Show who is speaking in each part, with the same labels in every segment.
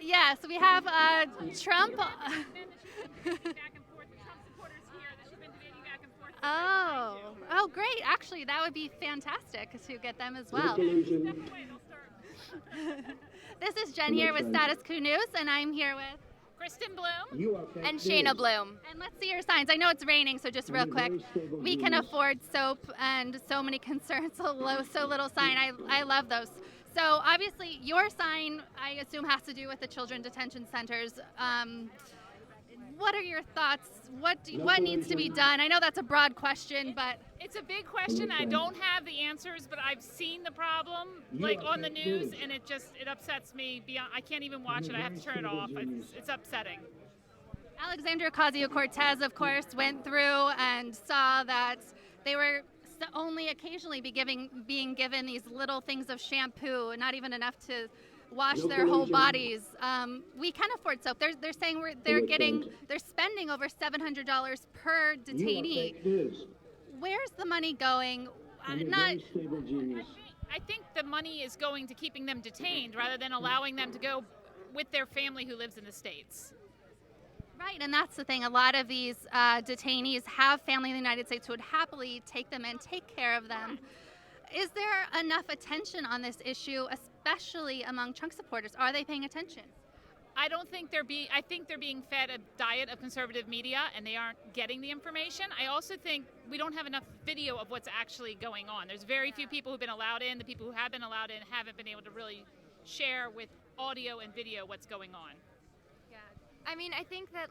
Speaker 1: Yes, we have Trump. Oh, oh, great! Actually, that would be fantastic to get them as well. This is Jen here with Status Coup News, and I'm here with
Speaker 2: Kristen Bloom and Shayna Bloom.
Speaker 1: And let's see your signs. I know it's raining, so just real quick. We can afford soap and so many concerns, so little sign. I love those. So obviously your sign, I assume, has to do with the children detention centers. What are your thoughts? What needs to be done? I know that's a broad question, but
Speaker 2: It's a big question. I don't have the answers, but I've seen the problem like on the news, and it upsets me. Beyond, I can't even watch it. I have to turn it off. It's upsetting.
Speaker 1: Alexandria Ocasio-Cortez, of course, went through and saw that they were only occasionally being given these little things of shampoo, not even enough to wash their whole bodies. We can afford soap. They're saying they're spending over $700 per detainee. Where's the money going?
Speaker 2: I think the money is going to keeping them detained rather than allowing them to go with their family who lives in the States.
Speaker 1: Right, and that's the thing. A lot of these detainees have family in the United States who would happily take them and take care of them. Is there enough attention on this issue, especially among Trump supporters? Are they paying attention?
Speaker 2: I think they're being fed a diet of conservative media, and they aren't getting the information. I also think we don't have enough video of what's actually going on. There's very few people who've been allowed in. The people who have been allowed in haven't been able to really share with audio and video what's going on.
Speaker 3: Yeah. I mean, I think that,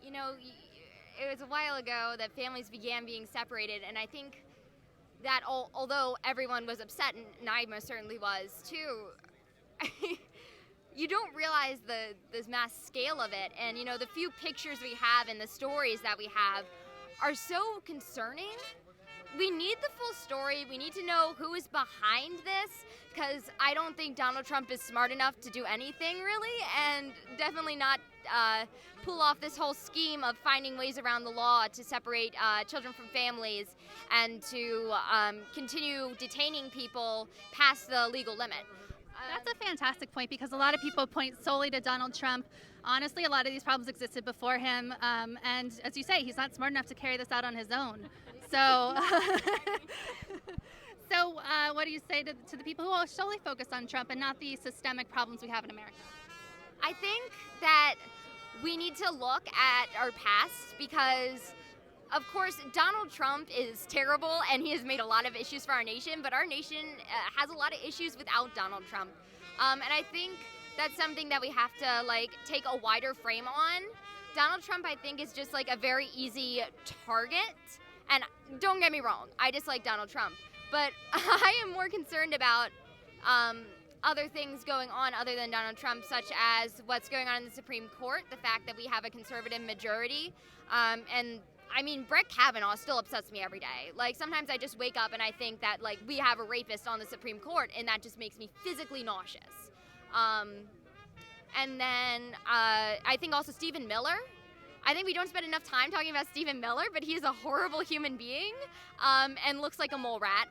Speaker 3: it was a while ago that families began being separated, and I think that although everyone was upset, and I most certainly was too, you don't realize the mass scale of it. And, the few pictures we have and the stories that we have are so concerning. We need the full story. We need to know who is behind this, because I don't think Donald Trump is smart enough to do anything, really, and definitely not pull off this whole scheme of finding ways around the law to separate children from families and to continue detaining people past the legal limit.
Speaker 1: That's a fantastic point, because a lot of people point solely to Donald Trump. Honestly, a lot of these problems existed before him, and as you say, he's not smart enough to carry this out on his own. So, what do you say to the people who are solely focused on Trump and not the systemic problems we have in America?
Speaker 3: I think that we need to look at our past, because, of course, Donald Trump is terrible and he has made a lot of issues for our nation, but our nation has a lot of issues without Donald Trump. And I think that's something that we have to take a wider frame on. Donald Trump, I think, is just a very easy target. And don't get me wrong, I dislike Donald Trump, but I am more concerned about other things going on other than Donald Trump, such as what's going on in the Supreme Court, the fact that we have a conservative majority, and I mean, Brett Kavanaugh still upsets me every day. Sometimes I just wake up and I think that, we have a rapist on the Supreme Court, and that just makes me physically nauseous. And then I think also Stephen Miller. I think we don't spend enough time talking about Stephen Miller, but he is a horrible human being and looks like a mole rat.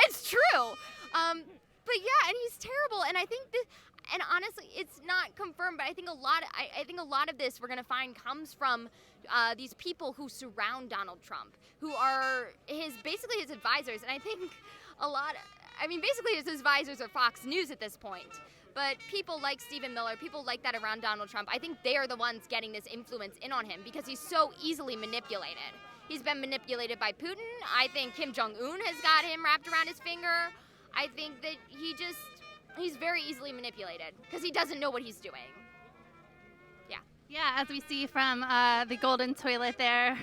Speaker 3: It's true. But yeah, and he's terrible. And I think and honestly, it's not confirmed, but I think a lot of this we're gonna find comes from these people who surround Donald Trump, who are basically his advisors. And I think basically his advisors are Fox News at this point. But people like Stephen Miller, people like that around Donald Trump, I think they are the ones getting this influence in on him because he's so easily manipulated. He's been manipulated by Putin. I think Kim Jong-un has got him wrapped around his finger. I think that he's very easily manipulated because he doesn't know what he's doing. Yeah.
Speaker 1: Yeah, as we see from the golden toilet there.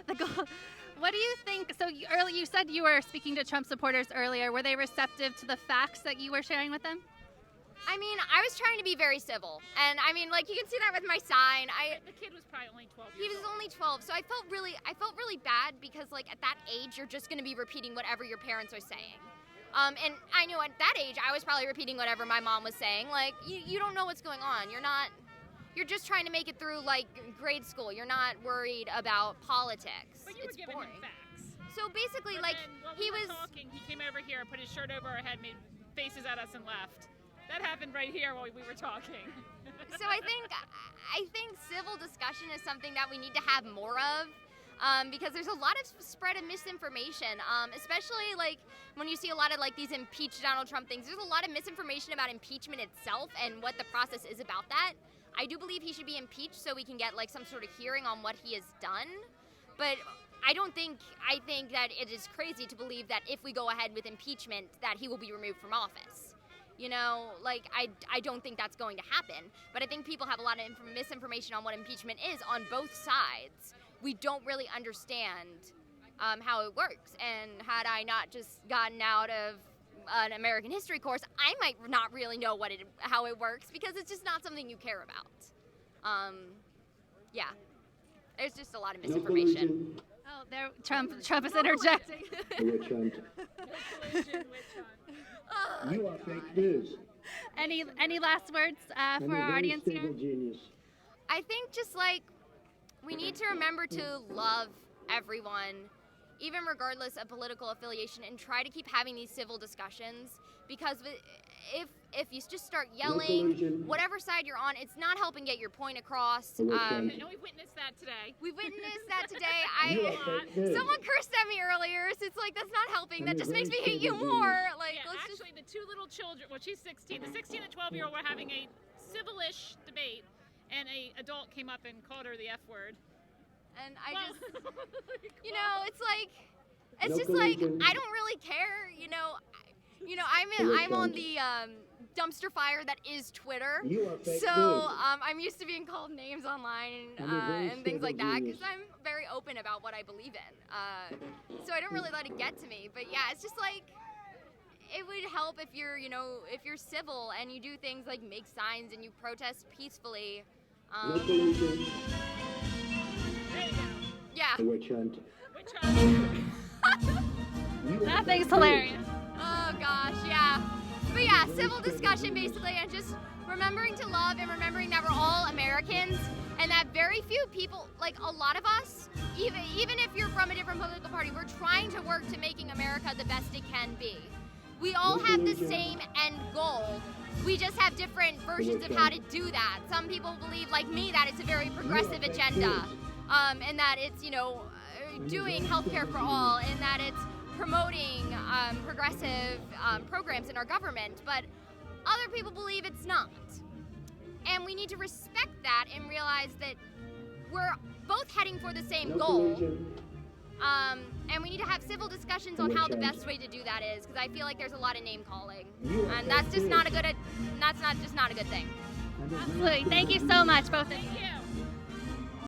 Speaker 1: What do you think? So you said you were speaking to Trump supporters earlier. Were they receptive to the facts that you were sharing with them?
Speaker 3: I mean, I was trying to be very civil, and I mean, you can see that with my sign.
Speaker 2: The kid was probably only 12 years old.
Speaker 3: He was only 12, so I felt really bad because, at that age, you're just going to be repeating whatever your parents are saying. And I knew at that age, I was probably repeating whatever my mom was saying. You don't know what's going on. You're just trying to make it through, grade school. You're not worried about politics.
Speaker 2: But you were giving him facts.
Speaker 3: So basically,
Speaker 2: he was talking, he came over here, put his shirt over our head, made faces at us and left. That happened right here while we were talking.
Speaker 3: So I think civil discussion is something that we need to have more of. Because there's a lot of spread of misinformation, especially like when you see a lot of like these impeach Donald Trump things. There's a lot of misinformation about impeachment itself and what the process is about that. I do believe he should be impeached so we can get like some sort of hearing on what he has done. But I think that it is crazy to believe that if we go ahead with impeachment that he will be removed from office. You know, like I don't think that's going to happen. But I think people have a lot of misinformation on what impeachment is on both sides. We don't really understand how it works. And had I not just gotten out of an American history course, I might not really know how it works because it's just not something you care about. Yeah, there's just a lot of misinformation.
Speaker 1: Oh, there, Trump is interjecting.
Speaker 4: Witch hunt. You are fake news.
Speaker 1: Any last words for our audience here?
Speaker 4: Genius.
Speaker 3: I think just like we need to remember to love everyone, even regardless of political affiliation, and try to keep having these civil discussions. Because if you just start yelling, whatever side you're on, it's not helping get your point across.
Speaker 2: And we've witnessed that today.
Speaker 3: We've witnessed that today. Someone cursed at me earlier, so it's like that's not helping. That just makes me hate you more. Like,
Speaker 2: Yeah, actually, the two little children, well, she's 16. The 16 and 12-year-old were having a civil-ish debate, and an adult came up and called her the F word.
Speaker 3: And I just, you know, it's like, it's just like I don't really care. You know, I'm on the dumpster fire that is Twitter. So I'm used to being called names online and things like that because I'm very open about what I believe in. So I don't really let it get to me. But yeah, it's just like it would help if if you're civil and you do things like make signs and you protest peacefully. Yeah.
Speaker 4: Witch hunt.
Speaker 2: Which one?
Speaker 1: That thing's hilarious.
Speaker 3: Oh gosh, yeah. But yeah, civil discussion basically, and just remembering to love and remembering that we're all Americans and that very few people, like a lot of us, even if you're from a different political party, we're trying to work to making America the best it can be. We all have the same end goal. We just have different versions of how to do that. Some people believe, like me, that it's a very progressive agenda, and that it's, doing healthcare for all, and that it's promoting progressive programs in our government, but other people believe it's not. And we need to respect that and realize that we're both heading for the same goal. And we need to have civil discussions on how the best way to do that is, because I feel like there's a lot of name calling, and that's just not a good thing.
Speaker 1: Absolutely. Thank you so much, both of you.
Speaker 2: Thank you.